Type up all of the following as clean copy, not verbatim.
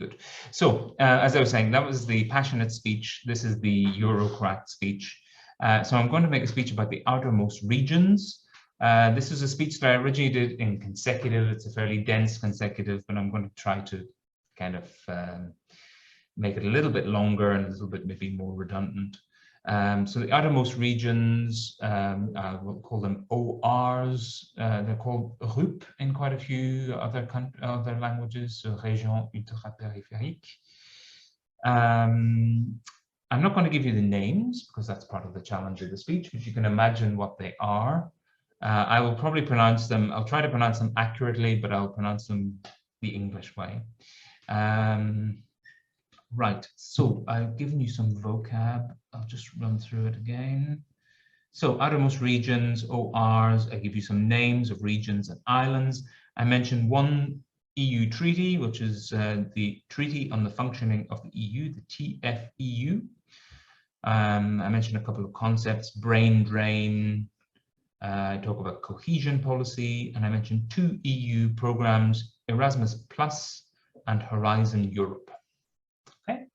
Good. So, as I was saying, that was the passionate speech. This is the Eurocrat speech. So I'm going to make a speech about the outermost regions. This is a speech that I originally did in consecutive. It's a fairly dense consecutive, but I'm going to try to kind of make it a little bit longer and a little bit maybe more redundant. So the outermost regions, we'll call them ORs. They're called RUP in quite a few other languages, so région ultrapériphérique. I'm not going to give you the names because that's part of the challenge of the speech, but you can imagine what they are. I will probably pronounce them, I'll try to pronounce them accurately, but I'll pronounce them the English way. Right, so I've given you some vocab. I'll just run through it again. So outermost regions, ORs, I give you some names of regions and islands. I mentioned one EU treaty, which is the Treaty on the Functioning of the EU, the TFEU. I mentioned a couple of concepts, brain drain, I talk about cohesion policy, and I mentioned 2 EU programs, Erasmus Plus and Horizon Europe. Okay,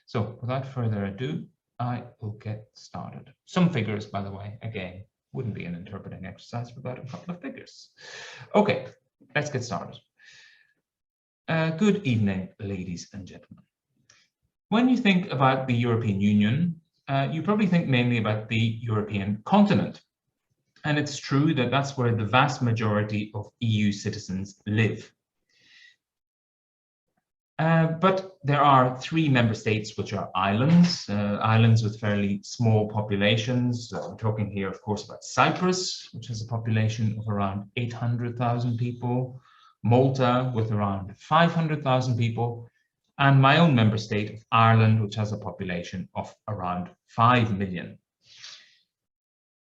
so without further ado, I will get started. Some figures, by the way, again, wouldn't be an interpreting exercise without a couple of figures. Okay, let's get started. Good evening, ladies and gentlemen. When you think about the European Union, you probably think mainly about the European continent. And it's true that that's where the vast majority of EU citizens live. But there are 3 member states which are islands, islands with fairly small populations. We're talking here, of course, about Cyprus, which has a population of around 800,000 people, Malta with around 500,000 people, and my own member state of Ireland, which has a population of around 5 million.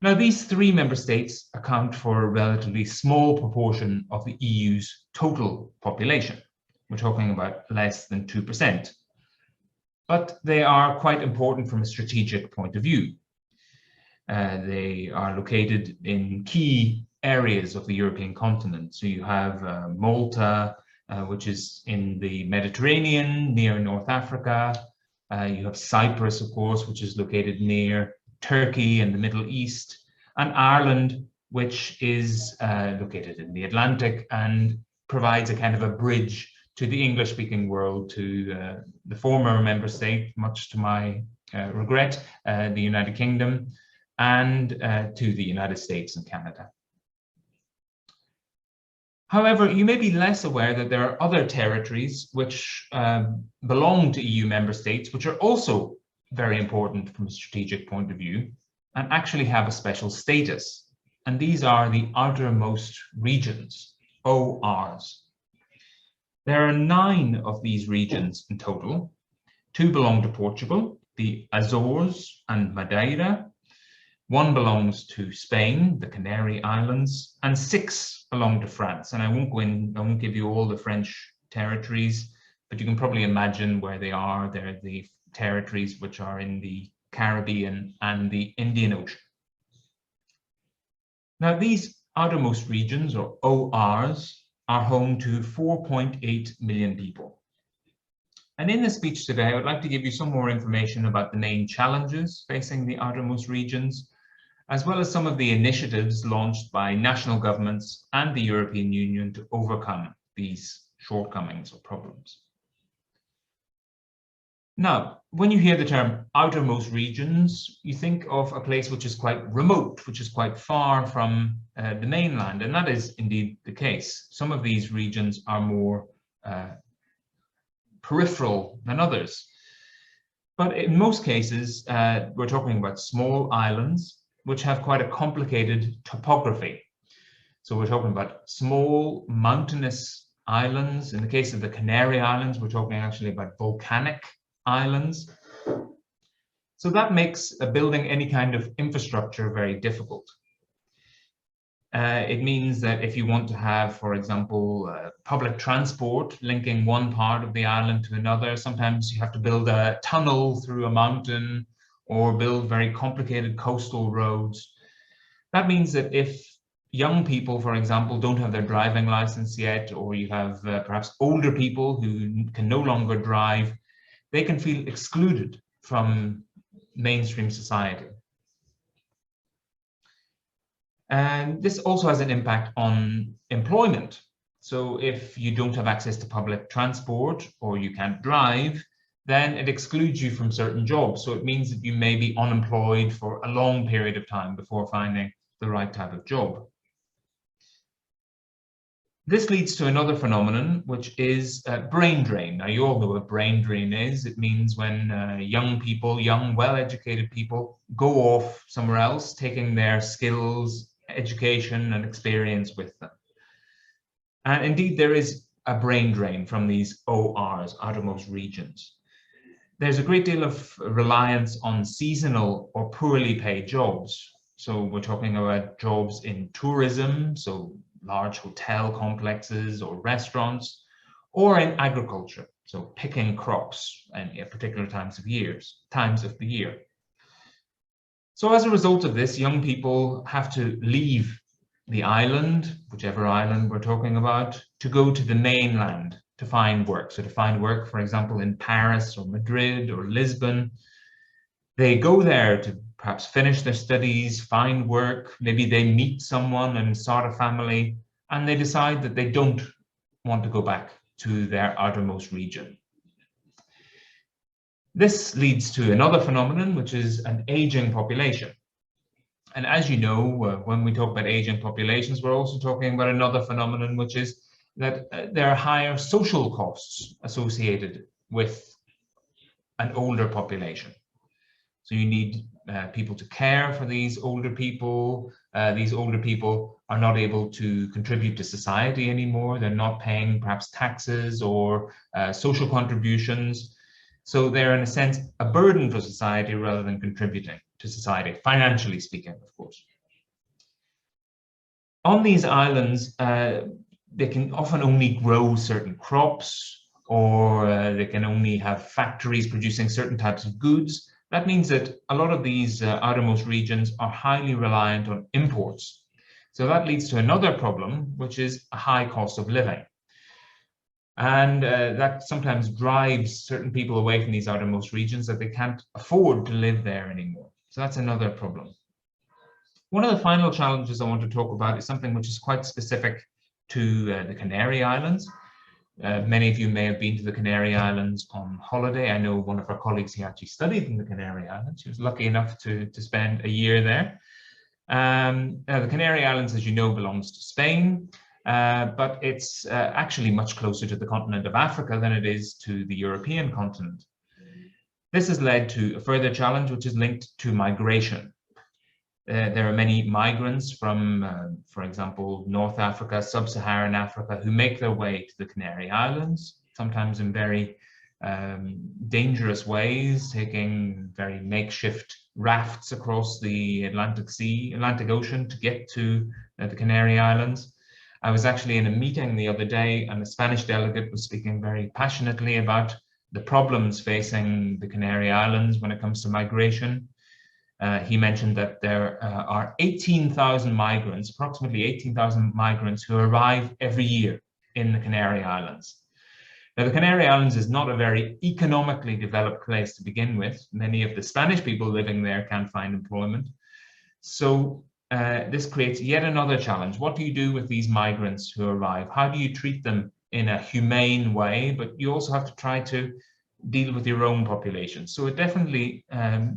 Now, these 3 member states account for a relatively small proportion of the EU's total population. We're talking about less than 2%. But they are quite important from a strategic point of view. They are located in key areas of the European continent. So you have Malta, which is in the Mediterranean, near North Africa. You have Cyprus, of course, which is located near Turkey and the Middle East, and Ireland, which is located in the Atlantic and provides a kind of a bridge to the English-speaking world, to the former member state, much to my regret, the United Kingdom, and to the United States and Canada. However, you may be less aware that there are other territories which belong to EU member states, which are also very important from a strategic point of view, and actually have a special status. And these are the outermost regions, ORs. There are 9 of these regions in total. 2 belong to Portugal, the Azores and Madeira. 1 belongs to Spain, the Canary Islands, and 6 belong to France. And I won't give you all the French territories, but you can probably imagine where they are. They're the territories which are in the Caribbean and the Indian Ocean. Now, these outermost regions, or ORs, are home to 4.8 million people. And in this speech today, I would like to give you some more information about the main challenges facing the outermost regions, as well as some of the initiatives launched by national governments and the European Union to overcome these shortcomings or problems. Now, when you hear the term outermost regions, you think of a place which is quite remote, which is quite far from the mainland, and that is indeed the case. Some of these regions are more peripheral than others. But in most cases, we're talking about small islands which have quite a complicated topography. So we're talking about small mountainous islands. In the case of the Canary Islands, we're talking actually about volcanic islands. So that makes building any kind of infrastructure very difficult. It means that if you want to have, for example, public transport linking one part of the island to another, sometimes you have to build a tunnel through a mountain or build very complicated coastal roads. That means that if young people, for example, don't have their driving license yet, or you have perhaps older people who can no longer drive, they can feel excluded from mainstream society. And this also has an impact on employment. So if you don't have access to public transport or you can't drive, then it excludes you from certain jobs. So it means that you may be unemployed for a long period of time before finding the right type of job. This leads to another phenomenon, which is brain drain. Now, you all know what brain drain is. It means when young people, young, well-educated people, go off somewhere else, taking their skills, education, and experience with them. And indeed, there is a brain drain from these ORs, outermost regions. There's a great deal of reliance on seasonal or poorly paid jobs. So we're talking about jobs in tourism, so large hotel complexes or restaurants, or in agriculture, so picking crops and at particular times of the year. So as a result of this, young people have to leave the island, whichever island we're talking about, to go to the mainland to find work. So to find work, for example, in Paris or Madrid or Lisbon, they go there to perhaps finish their studies, find work, maybe they meet someone and start a family, and they decide that they don't want to go back to their outermost region. This leads to another phenomenon, which is an aging population. And as you know, when we talk about aging populations, we're also talking about another phenomenon, which is that there are higher social costs associated with an older population. So you need people to care for these older people. These older people are not able to contribute to society anymore. They're not paying perhaps taxes or social contributions. So they're, in a sense, a burden for society rather than contributing to society, financially speaking, of course. On these islands, they can often only grow certain crops, or they can only have factories producing certain types of goods. That means that a lot of these outermost regions are highly reliant on imports. So that leads to another problem, which is a high cost of living. And that sometimes drives certain people away from these outermost regions, that they can't afford to live there anymore. So that's another problem. One of the final challenges I want to talk about is something which is quite specific to the Canary Islands. Many of you may have been to the Canary Islands on holiday. I know one of our colleagues here actually studied in the Canary Islands. She was lucky enough to spend a year there. The Canary Islands, as you know, belongs to Spain, but it's actually much closer to the continent of Africa than it is to the European continent. This has led to a further challenge, which is linked to migration. There are many migrants from, for example, North Africa, Sub-Saharan Africa, who make their way to the Canary Islands, sometimes in very dangerous ways, taking very makeshift rafts across the Atlantic Ocean to get to the Canary Islands. I was actually in a meeting the other day, and a Spanish delegate was speaking very passionately about the problems facing the Canary Islands when it comes to migration. He mentioned that there are 18,000 migrants, approximately 18,000 migrants who arrive every year in the Canary Islands. Now, the Canary Islands is not a very economically developed place to begin with. Many of the Spanish people living there can't find employment. So this creates yet another challenge. What do you do with these migrants who arrive? How do you treat them in a humane way? But you also have to try to deal with your own population. So it definitely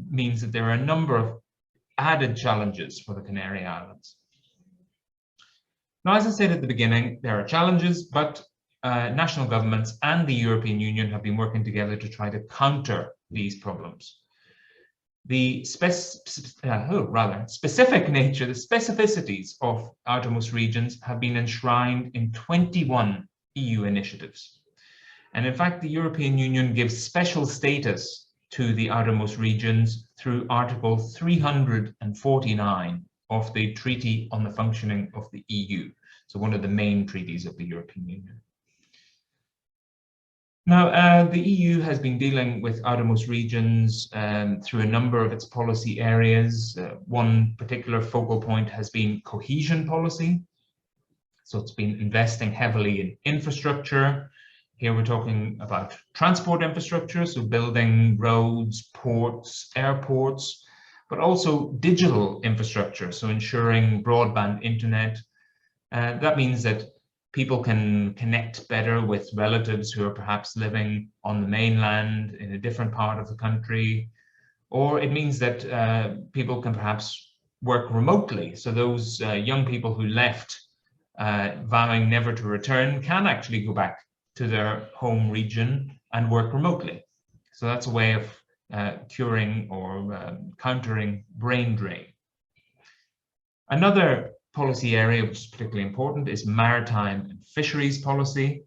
means that there are a number of added challenges for the Canary Islands. Now, as I said at the beginning, there are challenges, but national governments and the European Union have been working together to try to counter these problems. The specific nature, the specificities of outermost regions have been enshrined in 21 EU initiatives. And in fact, the European Union gives special status to the outermost regions through Article 349 of the Treaty on the Functioning of the EU. So one of the main treaties of the European Union. Now, the EU has been dealing with outermost regions through a number of its policy areas. One particular focal point has been cohesion policy. So it's been investing heavily in infrastructure. Here we're talking about transport infrastructure, so building roads, ports, airports, but also digital infrastructure, so ensuring broadband internet. That means that people can connect better with relatives who are perhaps living on the mainland in a different part of the country, or it means that people can perhaps work remotely. So those young people who left vowing never to return can actually go back to their home region and work remotely. So that's a way of curing or countering brain drain. Another policy area which is particularly important is maritime and fisheries policy.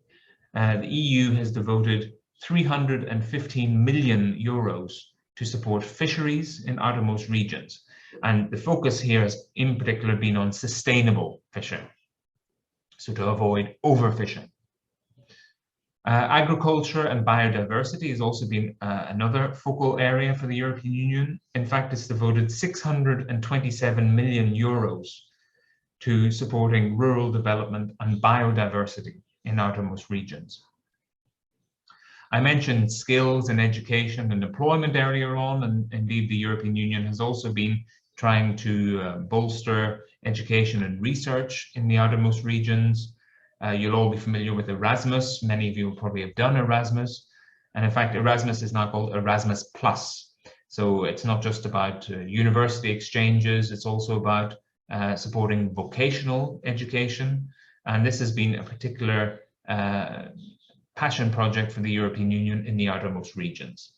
The EU has devoted 315 million euros to support fisheries in outermost regions. And the focus here has in particular been on sustainable fishing, so to avoid overfishing. Agriculture and biodiversity has also been another focal area for the European Union. In fact, it's devoted 627 million euros to supporting rural development and biodiversity in outermost regions. I mentioned skills and education and employment earlier on, and indeed the European Union has also been trying to bolster education and research in the outermost regions. You'll all be familiar with Erasmus. Many of you will probably have done Erasmus. And in fact, Erasmus is now called Erasmus Plus. So it's not just about university exchanges, it's also about supporting vocational education. And this has been a particular passion project for the European Union in the outermost regions.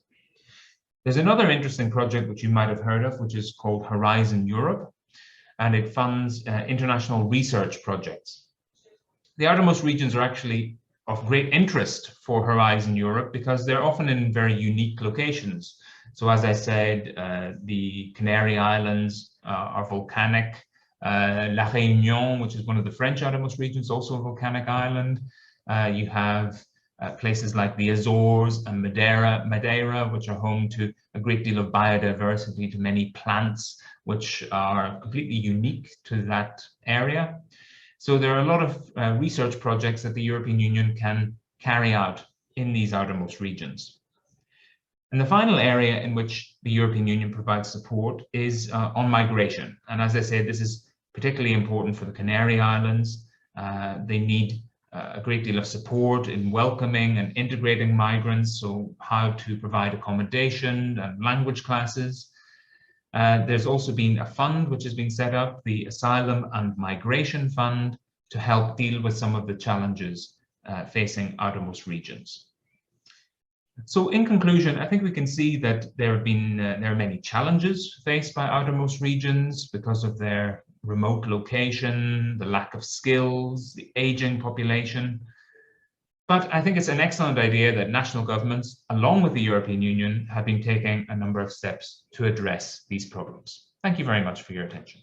There's another interesting project which you might have heard of, which is called Horizon Europe, and it funds international research projects. The outermost regions are actually of great interest for Horizon Europe because they're often in very unique locations. So as I said, the Canary Islands are volcanic. La Réunion, which is one of the French outermost regions, also a volcanic island. You have places like the Azores and Madeira, which are home to a great deal of biodiversity, to many plants, which are completely unique to that area. So there are a lot of research projects that the European Union can carry out in these outermost regions. And the final area in which the European Union provides support is on migration. And as I said, this is particularly important for the Canary Islands. They need a great deal of support in welcoming and integrating migrants, so how to provide accommodation and language classes. There's also been a fund which has been set up, the Asylum and Migration Fund, to help deal with some of the challenges facing outermost regions. So in conclusion, I think we can see that there are many challenges faced by outermost regions because of their remote location, the lack of skills, the aging population. But I think it's an excellent idea that national governments, along with the European Union, have been taking a number of steps to address these problems. Thank you very much for your attention.